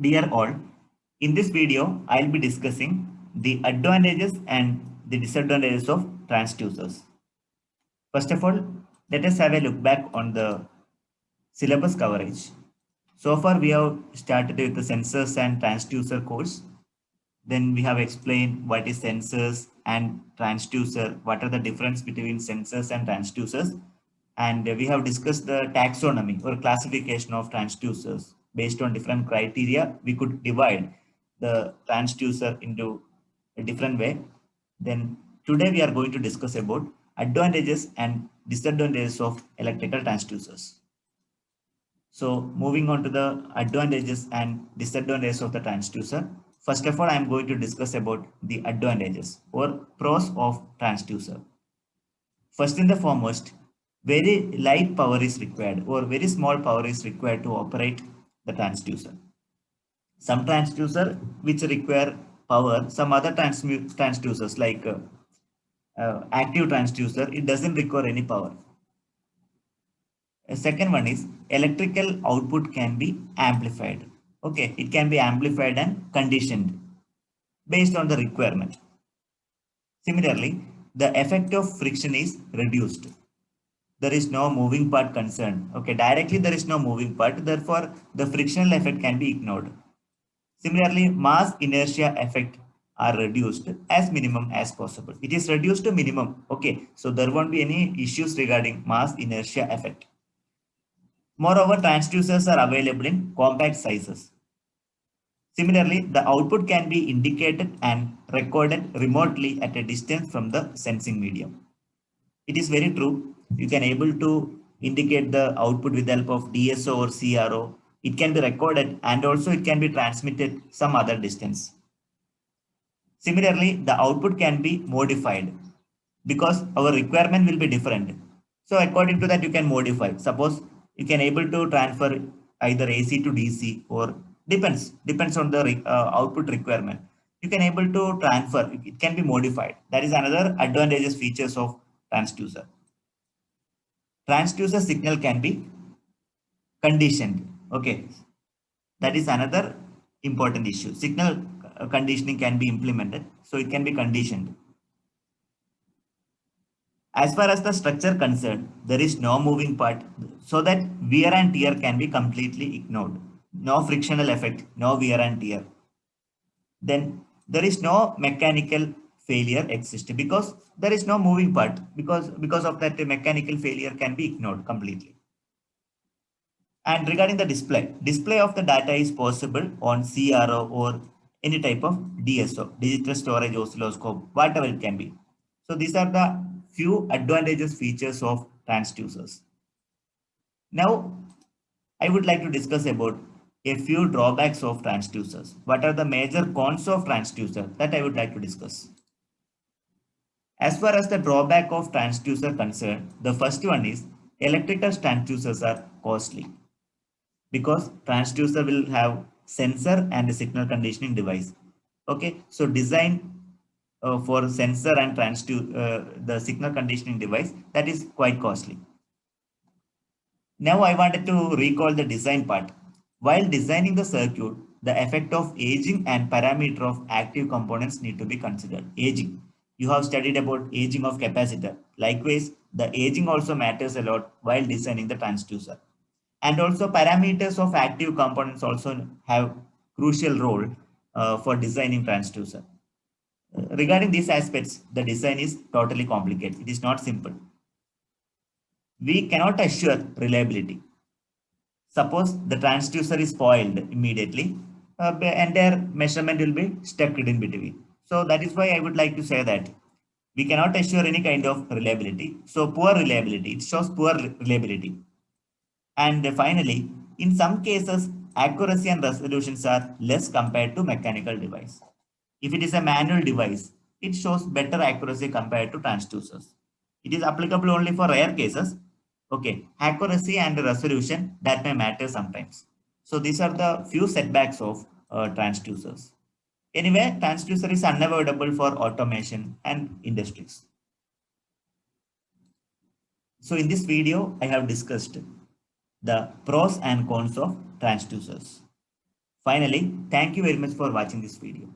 Dear all, in this video, I'll be discussing the advantages and the disadvantages of transducers. First of all, let us have a look back on the syllabus coverage. So far, we have started with the sensors and transducer course. Then we have explained what is sensors and transducer, what are the difference between sensors and transducers. And we have discussed the taxonomy or classification of transducers. Based on different criteria, we could divide the transducer into a different way. Then today we are going to discuss about advantages and disadvantages of electrical transducers. So moving on to the advantages and disadvantages of the transducer. First of all, I am going to discuss about the advantages or pros of transducer. First and the foremost, very light power is required or very small power is required to operate the transducer. Some transducer which require power, some other transducers like active transducer, it doesn't require any power. A second one is electrical output can be amplified. Okay, it can be amplified and conditioned based on the requirement. Similarly, the effect of friction is reduced. There is no moving part concerned. Okay, directly there is no moving part, therefore the frictional effect can be ignored. Similarly, mass inertia effect are reduced as minimum as possible. It is reduced to minimum. Okay, so there won't be any issues regarding mass inertia effect. Moreover, transducers are available in compact sizes. Similarly, the output can be indicated and recorded remotely at a distance from the sensing medium. It is very true. You can able to indicate the output with the help of DSO or CRO. It can be recorded and also it can be transmitted some other distance. Similarly, the output can be modified because our requirement will be different. So according to that, you can modify. Suppose you can able to transfer either AC to DC or depends on the output requirement. You can able to transfer. It can be modified. That is another advantageous features of transducer. Transducer signal can be conditioned. Okay, that is another important issue. Signal conditioning can be implemented, so it can be conditioned. As far as the structure concerned, there is no moving part, so that wear and tear can be completely ignored. No frictional effect, no wear and tear. Then there is no mechanical failure exist because there is no moving part, because of that the mechanical failure can be ignored completely. And regarding the display of the data is possible on CRO or any type of DSO, digital storage oscilloscope, whatever it can be. So these are the few advantageous features of transducers. Now, I would like to discuss about a few drawbacks of transducers. What are the major cons of transducer that I would like to discuss? As far as the drawback of transducer concerned, the first one is electrical transducers are costly because transducer will have sensor and a signal conditioning device. Okay, so design for sensor and the signal conditioning device, that is quite costly. Now I wanted to recall the design part. While designing the circuit, the effect of aging and parameter of active components need to be considered. Aging. You have studied about aging of capacitor. Likewise, the aging also matters a lot while designing the transducer. And also parameters of active components also have crucial role for designing transducer. Regarding these aspects, the design is totally complicated. It is not simple. We cannot assure reliability. Suppose the transducer is spoiled immediately, the entire measurement will be stuck in between. So that is why I would like to say that we cannot assure any kind of reliability. So poor reliability, it shows poor reliability. And finally, in some cases, accuracy and resolutions are less compared to mechanical device. If it is a manual device, it shows better accuracy compared to transducers. It is applicable only for rare cases. Okay, accuracy and resolution that may matter sometimes. So these are the few setbacks of transducers. Anyway, transducer is unavoidable for automation and industries. So in this video, I have discussed the pros and cons of transducers. Finally, thank you very much for watching this video.